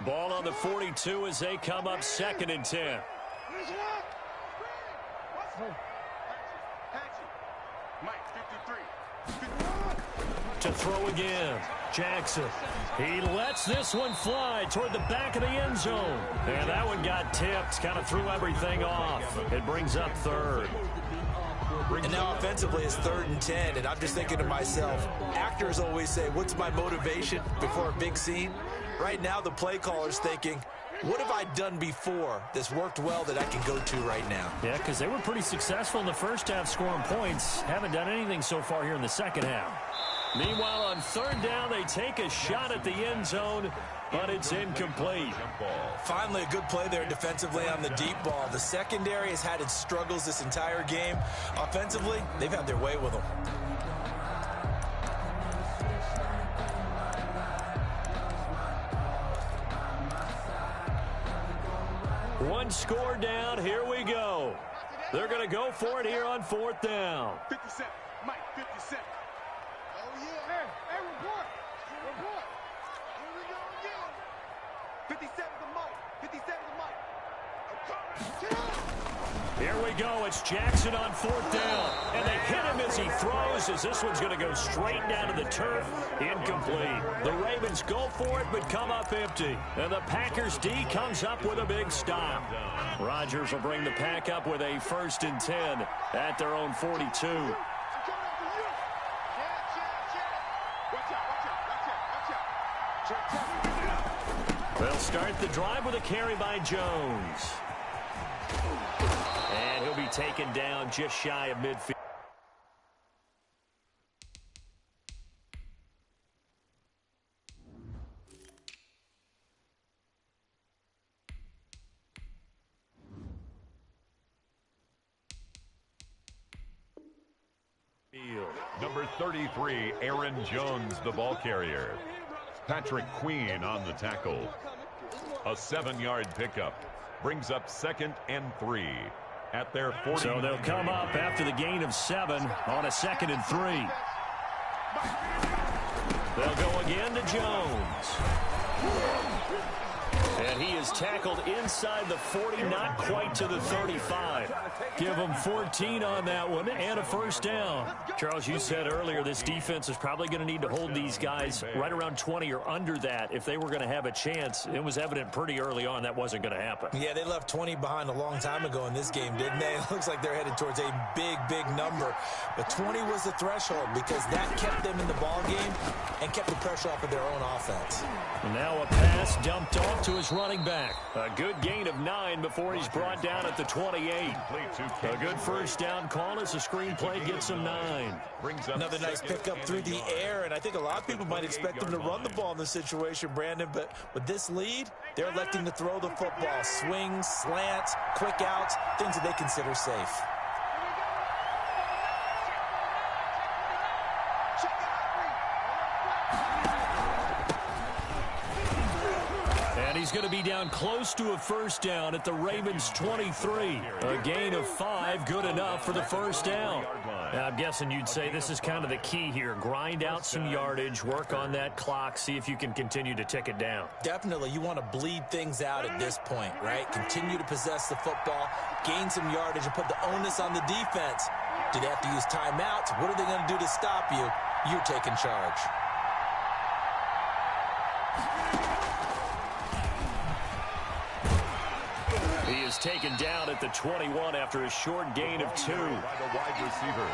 Ball on the 42 as they come up 2nd and 10. To throw again, Jackson. He lets this one fly toward the back of the end zone. And that one got tipped, kind of threw everything off. It brings up 3rd. And now offensively it's 3rd and 10, and I'm just thinking to myself, actors always say, what's my motivation before a big scene? Right now the play caller's thinking, what have I done before that's worked well that I can go to right now? Yeah, because they were pretty successful in the 1st half scoring points. Haven't done anything so far here in the 2nd half. Meanwhile, on 3rd down, they take a shot at the end zone, but it's incomplete. Finally, a good play there defensively on the deep ball. The secondary has had its struggles this entire game. Offensively, they've had their way with them. One score down. Here we go. They're going to go for it here on 4th down. 57, Mike, 57. Oh, yeah. Hey, report. Report. Here we go again. 57 to Mike. 57 to Mike. Here we go. It's Jackson on 4th down. And they hit him as he throws, as this one's going to go straight down to the turf. Incomplete. The Ravens go for it, but come up empty. And the Packers D comes up with a big stop. Rodgers will bring the pack up with a 1st and 10 at their own 42. They'll start the drive with a carry by Jones. And he'll be taken down just shy of midfield. Number 33, Aaron Jones, the ball carrier. Patrick Queen on the tackle. A 7-yard pickup. Brings up 2nd and 3 at their 40. So they'll come up after the gain of 7 on a 2nd and 3. They'll go again to Jones. And he is tackled inside the 40, not quite to the 35. Give him 14 on that one and a 1st down. Charles, you said earlier this defense is probably going to need to hold these guys right around 20 or under that if they were going to have a chance. It was evident pretty early on that wasn't going to happen. Yeah, they left 20 behind a long time ago in this game, didn't they? It looks like they're headed towards a big, big number. But 20 was the threshold because that kept them in the ball game and kept the pressure off of their own offense. And now a pass dumped off to his running back. A good gain of 9 before he's brought down at the 28. A good 1st down call as the screenplay gets him 9. Another nice pickup through the air, and I think a lot of people might expect them to run the ball in this situation, Brandon, but with this lead, they're electing to throw the football. Swings, slants, quick outs, things that they consider safe. he's going to be down close to a first down at the Ravens' 23. A gain of 5, good enough for the first down. Now, I'm guessing you'd say this is kind of the key here. Grind out some yardage, work on that clock, see if you can continue to tick it down. Definitely, you want to bleed things out at this point, right? Continue to possess the football, gain some yardage, and put the onus on the defense. Do they have to use timeouts? What are they going to do to stop you? You're taking charge. He is taken down at the 21 after a short gain of 2. By the wide receiver.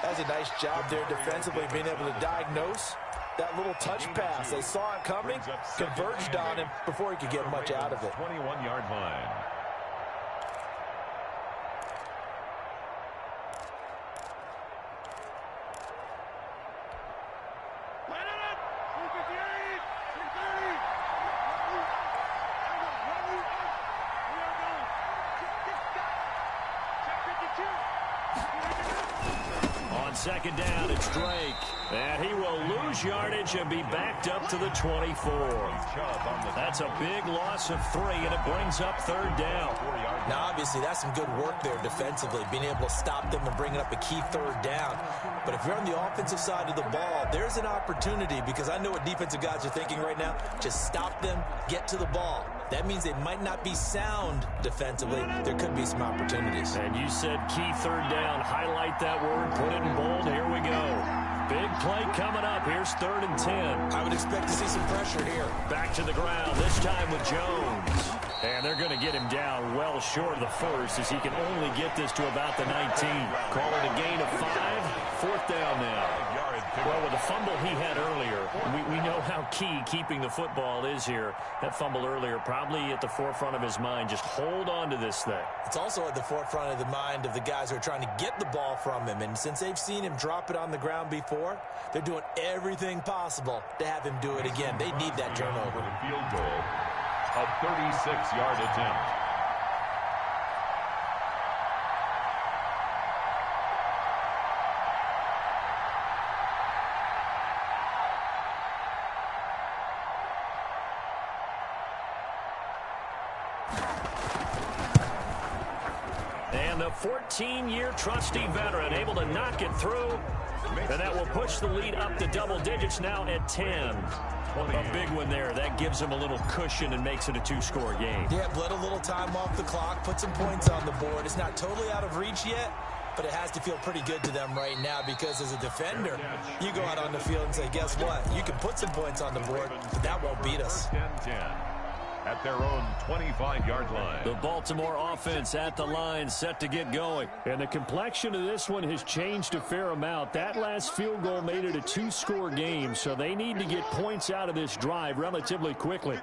That's a nice job there defensively, being able to diagnose that little touch pass. They saw it coming, converged on him before he could get much out of it. 21-yard line. Second down, it's Drake. And he will lose yardage and be backed up to the 24. That's a big loss of 3, and it brings up third down. Now, obviously, that's some good work there defensively, being able to stop them and bringing up a key third down. But if you're on the offensive side of the ball, there's an opportunity, because I know what defensive guys are thinking right now. Just stop them, get to the ball. That means they might not be sound defensively. There could be some opportunities. And you said key third down. Highlight that word. Put it in bold. Here we go. Big play coming up. Here's 3rd and 10. I would expect to see some pressure here. Back to the ground, this time with Jones. And they're going to get him down well short of the first, as he can only get this to about the 19. Call it a gain of 5. 4th down now. Well, with the fumble he had earlier, we know how key keeping the football is here. That fumble earlier probably at the forefront of his mind. Just hold on to this thing. It's also at the forefront of the mind of the guys who are trying to get the ball from him. And since they've seen him drop it on the ground before, they're doing everything possible to have him do it again. They need that turnover. Field goal. A 36-yard attempt. And the 14-year trusty veteran able to knock it through. And that will push the lead up to double digits now at 10. A big one there. That gives them a little cushion and makes it a 2-score game. Yeah, bled a little time off the clock, put some points on the board. It's not totally out of reach yet, but it has to feel pretty good to them right now, because as a defender, you go out on the field and say, guess what? You can put some points on the board, but that won't beat us. 10-10 at their own 25-yard line. The Baltimore offense at the line, set to get going. And the complexion of this one has changed a fair amount. That last field goal made it a 2-score game, so they need to get points out of this drive relatively quickly.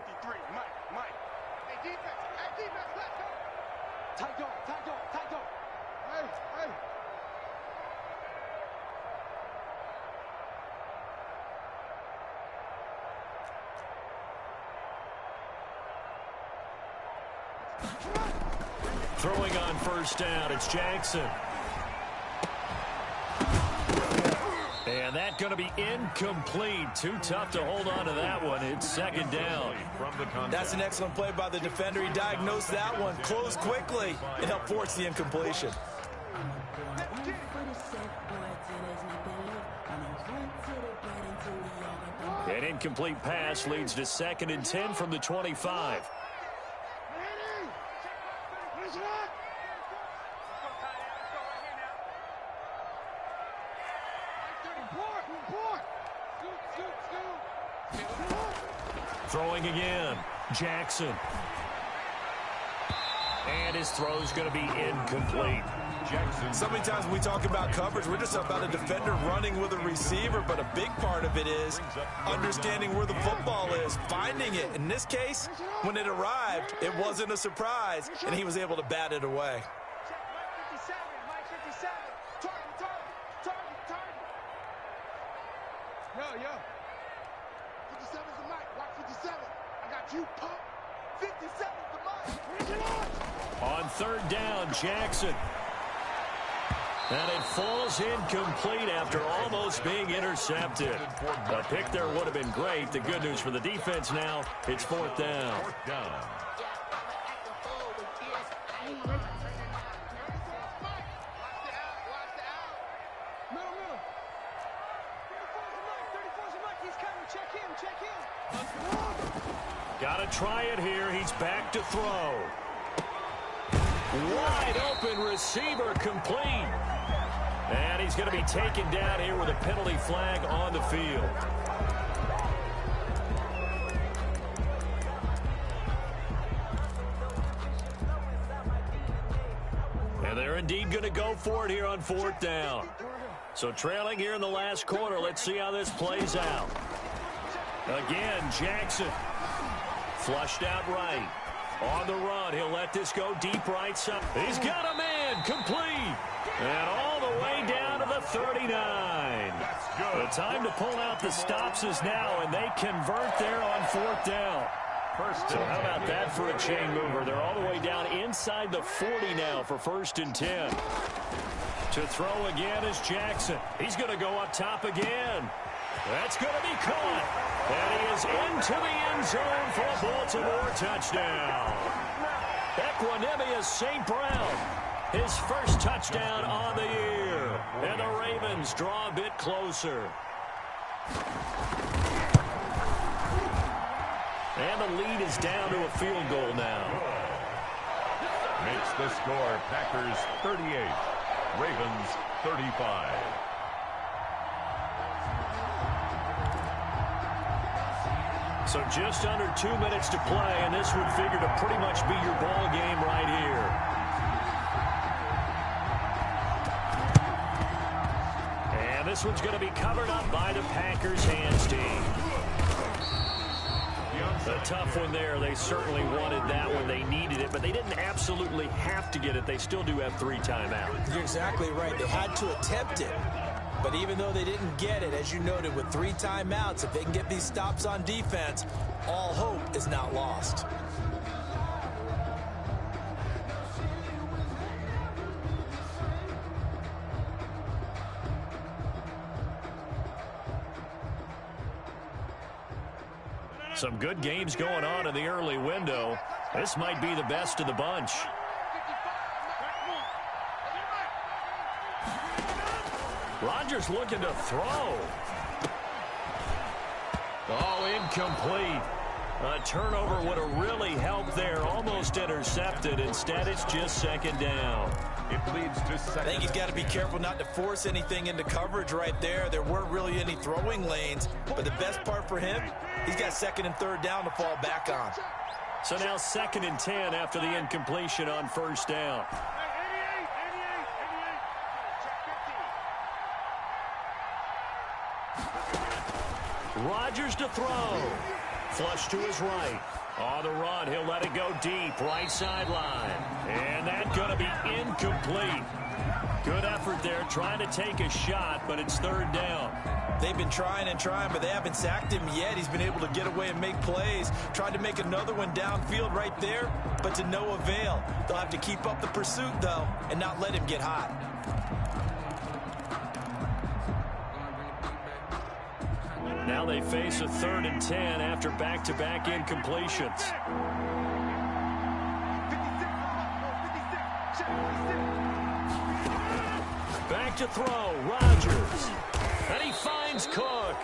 Throwing on first down, it's Jackson. And that's going to be incomplete. Too tough to hold on to that one. It's 2nd down. That's an excellent play by the defender. He diagnosed that one, closed quickly, and helped force the incompletion. An incomplete pass leads to 2nd and 10 from the 25. Throwing again, Jackson. And his throw's going to be incomplete. Jackson. So many times when we talk about coverage, we're just about a defender running with a receiver, but a big part of it is understanding where the football is, finding it. In this case, when it arrived, it wasn't a surprise, and he was able to bat it away. Yo. 57's the mic. Watch 57. I got you, pump. 57's the mic. On 3rd down, Jackson. And it falls incomplete after almost being intercepted. A pick there would have been great. The good news for the defense now, it's fourth down. Fourth down. Got to try it here. He's back to throw. Wide open receiver complete. And he's going to be taken down here with a penalty flag on the field. And they're indeed going to go for it here on fourth down. So trailing here in the last quarter. Let's see how this plays out. Again, Jackson. Flushed out right. On the run, he'll let this go deep right side. He's got a man, complete. And all the way down to the 39. That's good. The time to pull out the stops is now, and they convert there on fourth down. So how about that for a chain mover? They're all the way down inside the 40 now for 1st and 10. To throw again is Jackson. He's going to go up top again. That's going to be caught. And he is into the end zone for a Baltimore touchdown. Equanimous St. Brown, his first touchdown on the year. And the Ravens draw a bit closer. And the lead is down to a field goal now. Makes the score Packers 38, Ravens 35. So just under 2 minutes to play, and this would figure to pretty much be your ball game right here. And this one's going to be covered up by the Packers hands team. A tough one there. They certainly wanted that one. They needed it, but they didn't absolutely have to get it. They still do have 3 timeouts. You're exactly right. They had to attempt it. But even though they didn't get it, as you noted, with 3 timeouts, if they can get these stops on defense, all hope is not lost. Some good games going on in the early window. This might be the best of the bunch. Rodgers looking to throw. Oh, incomplete. A turnover would have really helped there. Almost intercepted. Instead, it's just 2nd down. It leads to second. I think he's got to be careful not to force anything into coverage right there. There weren't really any throwing lanes. But the best part for him, he's got 2nd and 3rd down to fall back on. So now 2nd and 10 after the incompletion on 1st down. Rodgers to throw. Flush to his right. On the run, he'll let it go deep, right sideline. And that's going to be incomplete. Good effort there, trying to take a shot, but it's 3rd down. They've been trying and trying, but they haven't sacked him yet. He's been able to get away and make plays. Tried to make another one downfield right there, but to no avail. They'll have to keep up the pursuit, though, and not let him get hot. Now they face a 3rd and 10 after back-to-back incompletions. Back to throw, Rodgers. And he finds Cook.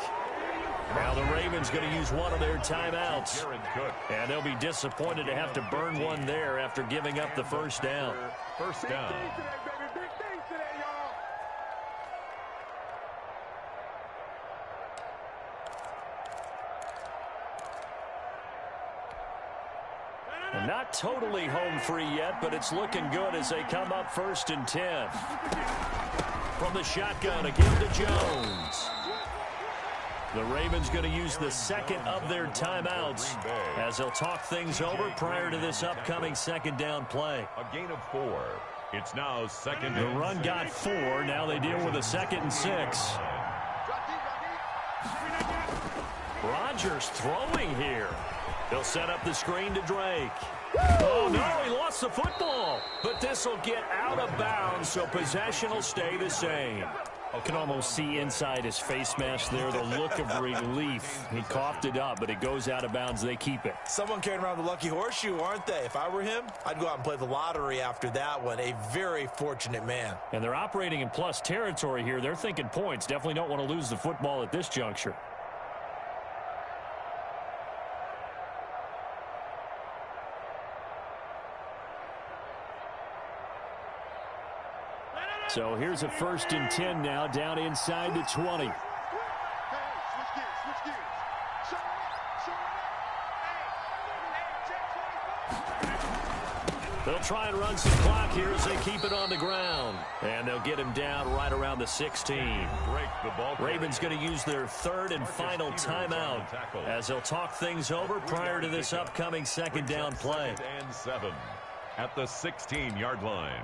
Now the Ravens going to use one of their timeouts. And they'll be disappointed to have to burn one there after giving up the 1st down. 1st down. Not totally home free yet, but it's looking good as they come up 1st and 10. From the shotgun, again to Jones. The Ravens going to use the 2nd of their timeouts as they'll talk things over prior to this upcoming 2nd down play. A gain of 4. It's now 2nd. The run got 4. Now they deal with a 2nd and 6. Rodgers throwing here. He'll set up the screen to Drake. Oh, no, he lost the football. But this will get out of bounds, so possession will stay the same. I can almost see inside his face mask there the look of relief. He coughed it up, but it goes out of bounds. They keep it. Someone carrying around the lucky horseshoe, aren't they? If I were him, I'd go out and play the lottery after that one. A very fortunate man. And they're operating in plus territory here. They're thinking points. Definitely don't want to lose the football at this juncture. So here's a 1st and 10 now, down inside the 20. They'll try and run some clock here as they keep it on the ground. And they'll get him down right around the 16. Ravens going to use their 3rd and final timeout as they'll talk things over prior to this upcoming 2nd down play. 2nd and 7 at the 16-yard line.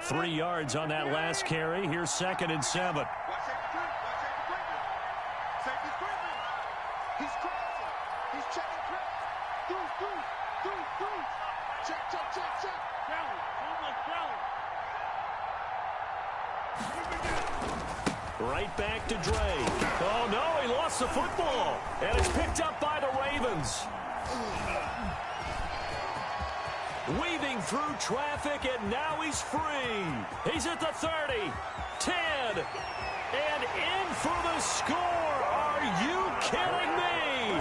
3 yards on that last carry. Here's 2nd and 7. Right back to Drake. Oh, no, he lost the football. And it's picked up by the Ravens. Weaving through traffic, and now he's free. He's at the 30, 10, and in for the score. Are you kidding me?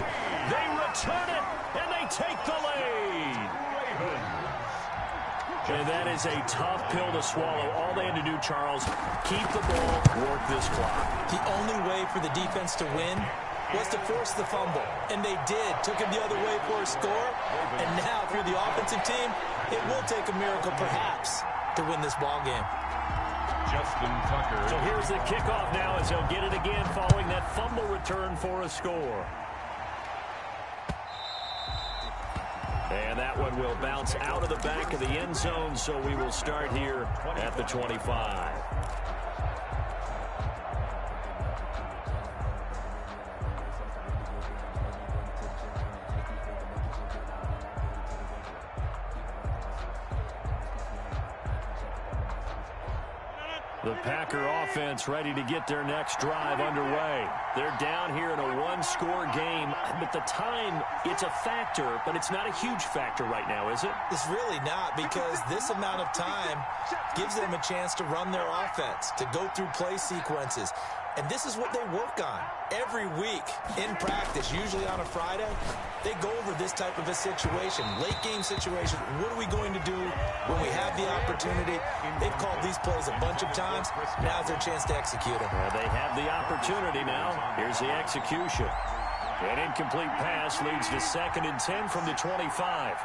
They return it, and they take the lead. And that is a tough pill to swallow. All they had to do, Charles, keep the ball, work this clock. The only way for the defense to win was to force the fumble, and they did. Took him the other way for a score, and now through the offensive team, it will take a miracle perhaps to win this ball game. Justin Tucker. So here's the kickoff now as they'll get it again following that fumble return for a score. And that one will bounce out of the back of the end zone, so we will start here at the 25. The Packer offense ready to get their next drive underway. They're down here in a one-score game, but the time, it's a factor, but it's not a huge factor right now, is it? It's really not, because this amount of time gives them a chance to run their offense, to go through play sequences. And this is what they work on every week in practice, usually on a Friday. They go over this type of a situation, late game situation. What are we going to do when we have the opportunity? They've called these plays a bunch of times. Now's their chance to execute them. Well, they have the opportunity now. Here's the execution. An incomplete pass leads to 2nd and 10 from the 25.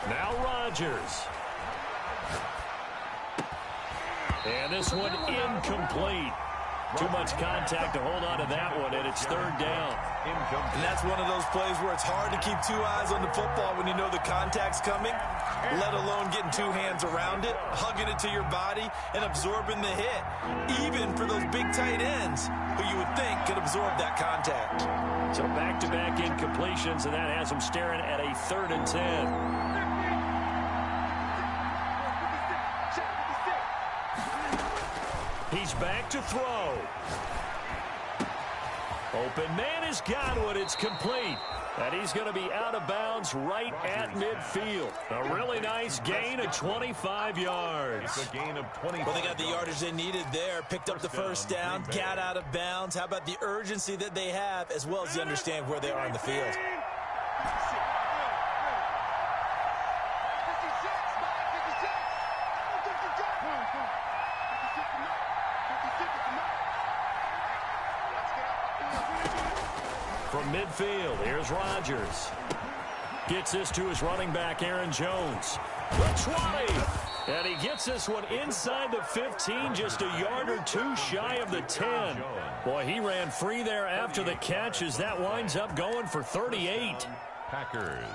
Now Rodgers. And this one incomplete. Too much contact to hold on to that one, and it's 3rd down. And that's one of those plays where it's hard to keep 2 eyes on the football when you know the contact's coming, let alone getting 2 hands around it, hugging it to your body, and absorbing the hit. Even for those big tight ends who you would think could absorb that contact. So back-to-back incompletions, and that has them staring at a 3rd and 10. He's back to throw. Open man has got one. It's complete. And he's going to be out of bounds right at midfield. A really nice gain of 25 yards. It's a gain of 25. Well, they got the yardage they needed there. Picked up the first down, got out of bounds. How about the urgency that they have, as well as you understand where they are in the field? From midfield, here's Rodgers. Gets this to his running back, Aaron Jones. The 20. And he gets this one inside the 15, just a yard or two shy of the 10. Boy, he ran free there after the catch as that winds up going for 38. Packers.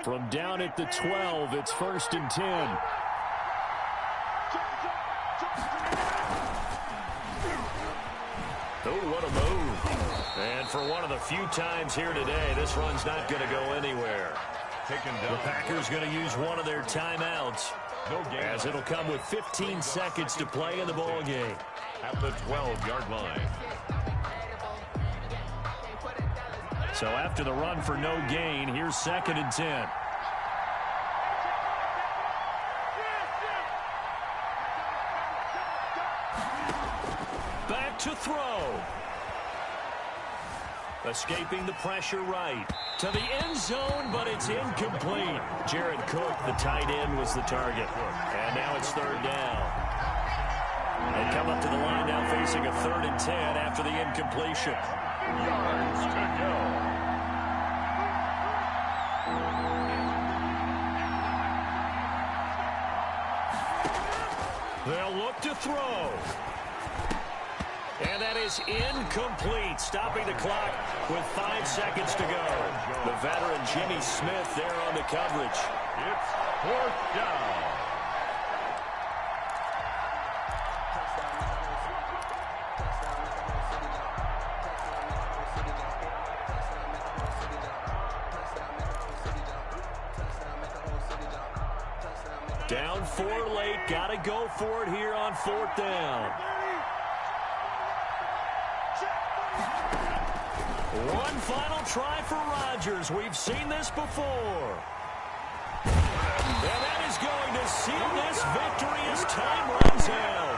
From down at the 12, it's 1st and 10. Oh, what a move. And for one of the few times here today, this run's not going to go anywhere. The Packers going to use one of their timeouts, as it'll come with 15 seconds to play in the ball game. At the 12-yard line. So after the run for no gain, here's 2nd and 10. Back to throw. Escaping the pressure right. To the end zone, but it's incomplete. Jared Cook, the tight end, was the target. And now it's 3rd down. They come up to the line now facing a 3rd and 10 after the incompletion. Yards to go. They'll look to throw. And that is incomplete, stopping the clock with 5 seconds to go. The veteran Jimmy Smith there on the coverage. It's 4th down. Down 4 late, got to go for it here on 4th down. One final try for Rodgers. We've seen this before. And that is going to seal this victory as time runs out.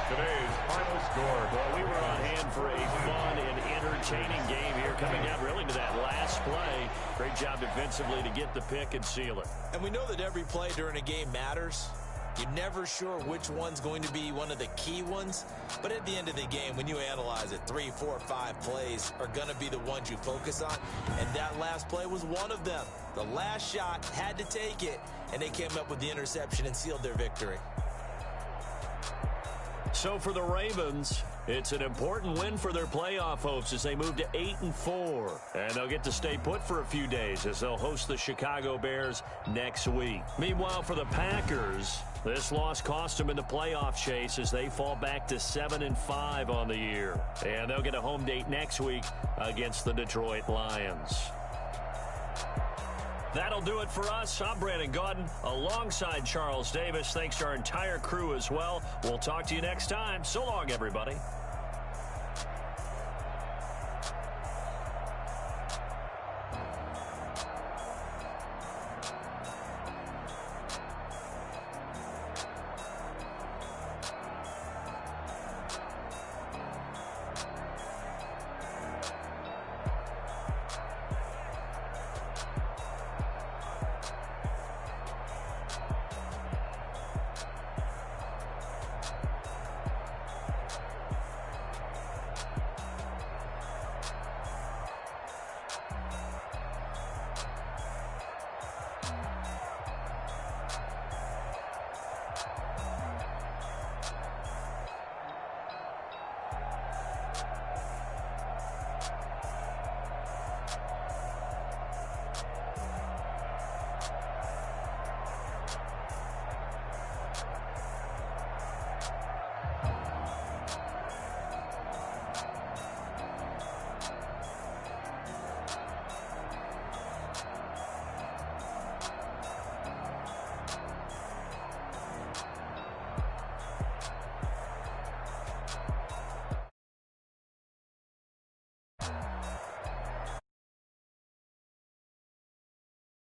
Today's final score. Well, we were on hand for a fun and entertaining game here, coming down really to that last play. Great job defensively to get the pick and seal it. And we know that every play during a game matters. You're never sure which one's going to be one of the key ones. But at the end of the game, when you analyze it, 3, 4, 5 plays are going to be the ones you focus on. And that last play was one of them. The last shot had to take it, and they came up with the interception and sealed their victory. So for the Ravens, it's an important win for their playoff hopes as they move to 8-4. And they'll get to stay put for a few days as they'll host the Chicago Bears next week. Meanwhile, for the Packers, this loss cost them in the playoff chase as they fall back to 7-5 on the year. And they'll get a home date next week against the Detroit Lions. That'll do it for us. I'm Brandon Gaudin alongside Charles Davis. Thanks to our entire crew as well. We'll talk to you next time. So long, everybody.